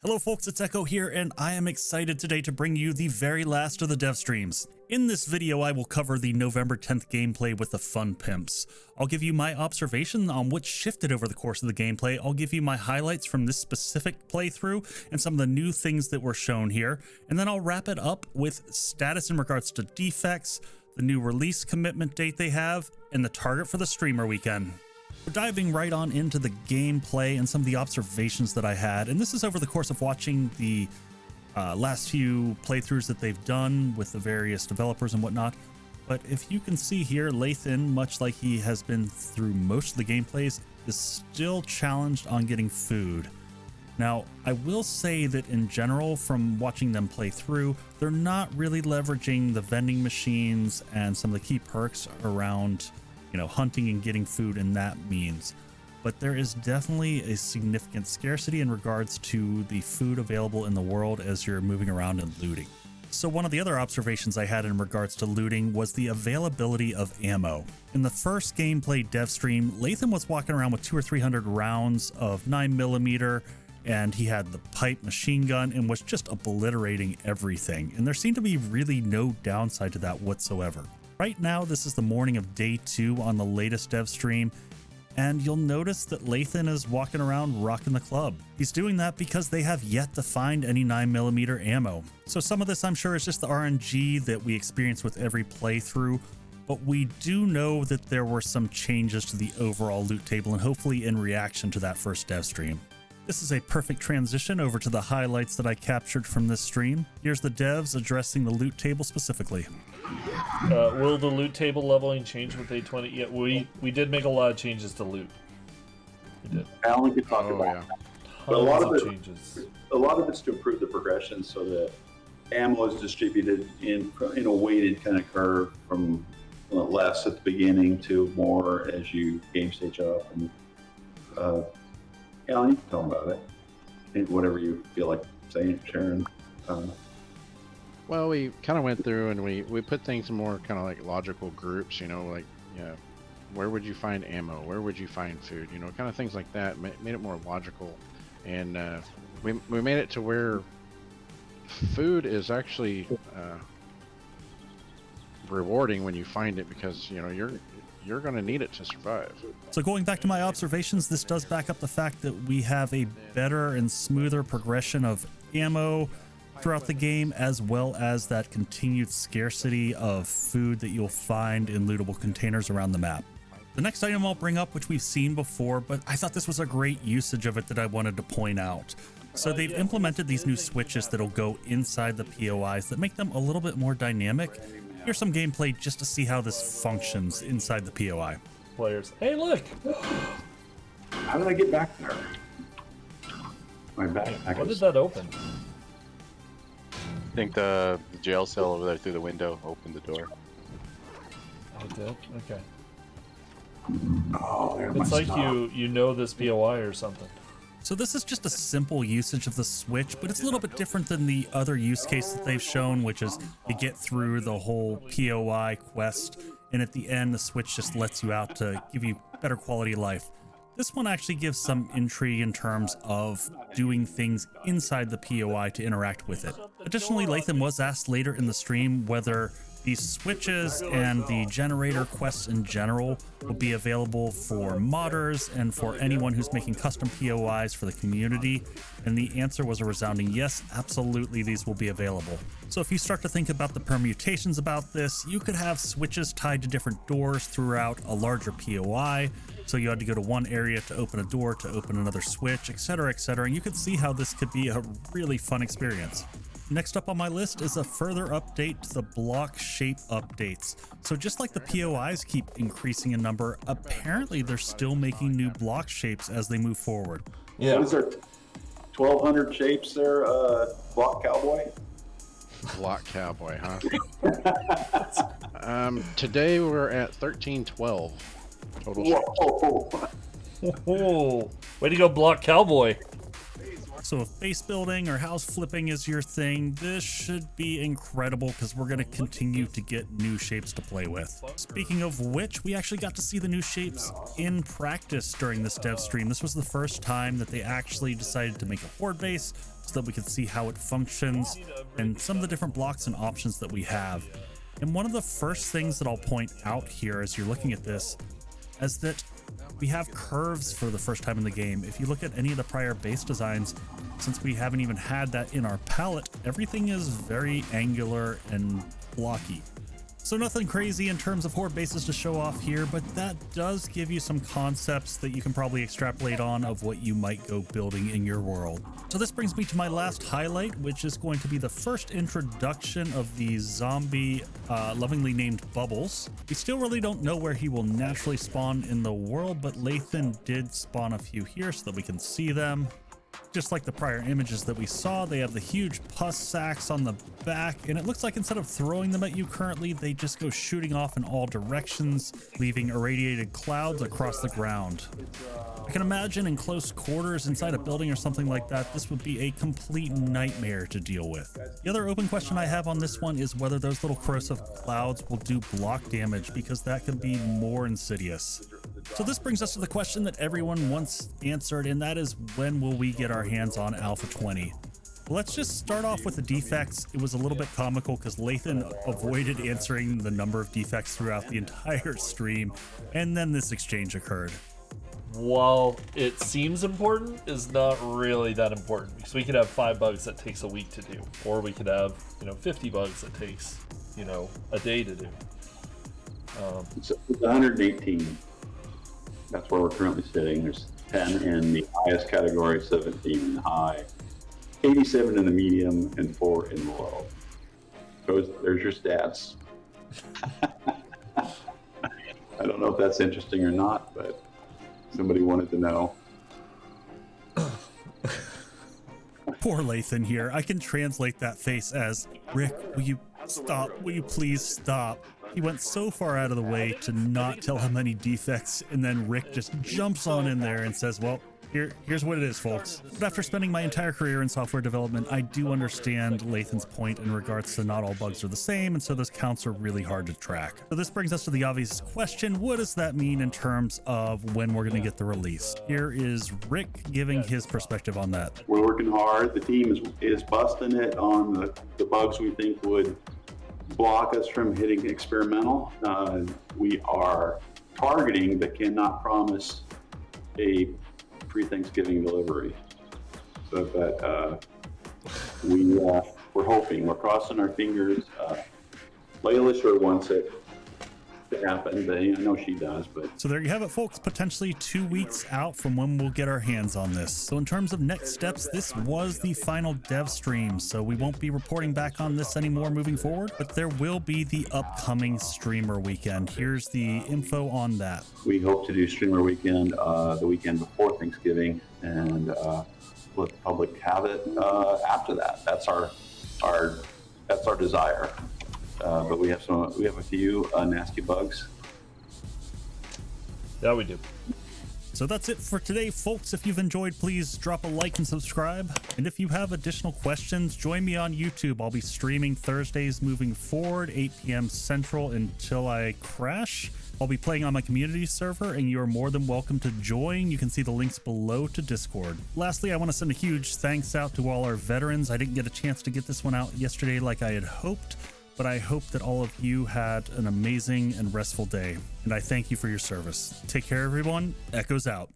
Hello folks, it's Eko here, and I am excited today to bring you the very last of the dev streams. In this video, I will cover the November 10th gameplay with the Fun Pimps. I'll give you my observation on what shifted over the course of the gameplay. I'll give you my highlights from this specific playthrough and some of the new things that were shown here. And then I'll wrap it up with status in regards to Defects, the new release commitment date they have, and the target for the streamer weekend. We're diving right on into the gameplay and some of the observations that I had, and this is over the course of watching the last few playthroughs that they've done with the various developers and whatnot. But if you can see here, Lathan, much like he has been through most of the gameplays, is still challenged on getting food. Now, I will say that in general, from watching them play through, they're not really leveraging the vending machines and some of the key perks around hunting and getting food in that means. But there is definitely a significant scarcity in regards to the food available in the world as you're moving around and looting. So one of the other observations I had in regards to looting was the availability of ammo. In the first gameplay dev stream, Lathan was walking around with 200 or 300 rounds of 9mm, and he had the pipe machine gun and was just obliterating everything. And there seemed to be really no downside to that whatsoever. Right now, this is the morning of day 2 on the latest dev stream, and you'll notice that Lathan is walking around rocking the club. He's doing that because they have yet to find any 9mm ammo. So some of this, I'm sure, is just the RNG that we experience with every playthrough, but we do know that there were some changes to the overall loot table, and hopefully in reaction to that first dev stream. This is a perfect transition over to the highlights that I captured from this stream. Here's the devs addressing the loot table specifically. Will the loot table leveling change with 820? Yeah, we did make a lot of changes to loot. We did. Alan could talk about that. But a lot of it's to improve the progression so that ammo is distributed in a weighted kind of curve from less at the beginning to more as you game stage up. And Alan, you can tell about it. And whatever you feel like saying, Sharon. Well, we kind of went through and we put things in more kind of like logical groups, where would you find ammo? Where would you find food? Kind of things like that. Made it more logical. And we made it to where food is actually rewarding when you find it because, you're going to need it to survive. So going back to my observations, this does back up the fact that we have a better and smoother progression of ammo throughout the game, as well as that continued scarcity of food that you'll find in lootable containers around the map. The next item I'll bring up, which we've seen before, but I thought this was a great usage of it that I wanted to point out. So they've implemented these new switches that'll go inside the POIs that make them a little bit more dynamic. Here's some gameplay just to see how this functions inside the POI. Players, hey look! How did I get back there? My backpack. What did that open? I think the jail cell over there through the window opened the door. Oh, it did? Okay. Oh, there It's like you know this POI or something. So this is just a simple usage of the switch, but it's a little bit different than the other use case that they've shown, which is to get through the whole POI quest, and at the end the switch just lets you out to give you better quality of life. This one actually gives some intrigue in terms of doing things inside the POI to interact with it. Additionally, Lathan was asked later in the stream whether these switches and the generator quests in general will be available for modders and for anyone who's making custom POIs for the community, and the answer was a resounding yes, absolutely these will be available. So if you start to think about the permutations about this, you could have switches tied to different doors throughout a larger POI, so you had to go to one area to open a door to open another switch, etc., and you could see how this could be a really fun experience. Next up on my list is a further update to the block shape updates. So just like the POIs keep increasing in number, apparently they're still making new block shapes as they move forward. Yeah. What is there? 1,200 shapes there, Block Cowboy? Block Cowboy, huh? Today we're at 1312 total shapes. Whoa. Way to go, Block Cowboy. So if base building or house flipping is your thing, this should be incredible because we're going to continue to get new shapes to play with. Speaking of which, we actually got to see the new shapes in practice during this dev stream. This was the first time that they actually decided to make a Horde base so that we could see how it functions and some of the different blocks and options that we have. And one of the first things that I'll point out here as you're looking at this is that we have curves for the first time in the game. If you look at any of the prior base designs, since we haven't even had that in our palette, everything is very angular and blocky. So nothing crazy in terms of Horde bases to show off here, but that does give you some concepts that you can probably extrapolate on of what you might go building in your world. So this brings me to my last highlight, which is going to be the first introduction of the zombie lovingly named Bubbles. We still really don't know where he will naturally spawn in the world, but Lathan did spawn a few here so that we can see them. Just like the prior images that we saw, they have the huge pus sacks on the back, and it looks like instead of throwing them at you currently, they just go shooting off in all directions, leaving irradiated clouds across the ground. I can imagine in close quarters inside a building or something like that, this would be a complete nightmare to deal with. The other open question I have on this one is whether those little corrosive clouds will do block damage, because that could be more insidious. So this brings us to the question that everyone wants answered, and that is, when will we get our hands on Alpha 20? Well, let's just start off with the defects. It was a little bit comical because Lathan avoided answering the number of defects throughout the entire stream, and then this exchange occurred. While it seems important, is not really that important, because we could have 5 bugs that takes a week to do, or we could have 50 bugs that takes a day to do. It's 118. That's where we're currently sitting. There's 10 in the highest category, 17 in the high, 87 in the medium, and 4 in the low. There's your stats. I don't know if that's interesting or not, but somebody wanted to know. Poor Lathan here. I can translate that face as, Rick, will you stop? Will you please stop? He went so far out of the way to not tell how many defects, and then Rick just jumps on in there and says, well, here's what it is, folks. But after spending my entire career in software development, I do understand Lathan's point in regards to not all bugs are the same, and so those counts are really hard to track. So this brings us to the obvious question: what does that mean in terms of when we're going to get the release? Here is Rick giving his perspective on that. We're working hard. The team is busting it on the bugs we think would block us from hitting experimental. We are targeting but cannot promise a pre-Thanksgiving delivery. But we're hoping, we're crossing our fingers. Layla sure wants it to happen, but I know she does. But so there you have it, folks. Potentially 2 weeks out from when we'll get our hands on this. So in terms of next steps, this was the final dev stream, so we won't be reporting back on this anymore moving forward, but there will be the upcoming streamer weekend. Here's the info on that. We hope to do streamer weekend the weekend before Thanksgiving, and let the public have it after that. That's our desire. But we have a few nasty bugs. Yeah, we do. So that's it for today, folks. If you've enjoyed, please drop a like and subscribe. And if you have additional questions, join me on YouTube. I'll be streaming Thursdays moving forward, 8 p.m. Central, until I crash. I'll be playing on my community server, and you're more than welcome to join. You can see the links below to Discord. Lastly, I want to send a huge thanks out to all our veterans. I didn't get a chance to get this one out yesterday like I had hoped, but I hope that all of you had an amazing and restful day, and I thank you for your service. Take care, everyone. Eko's out.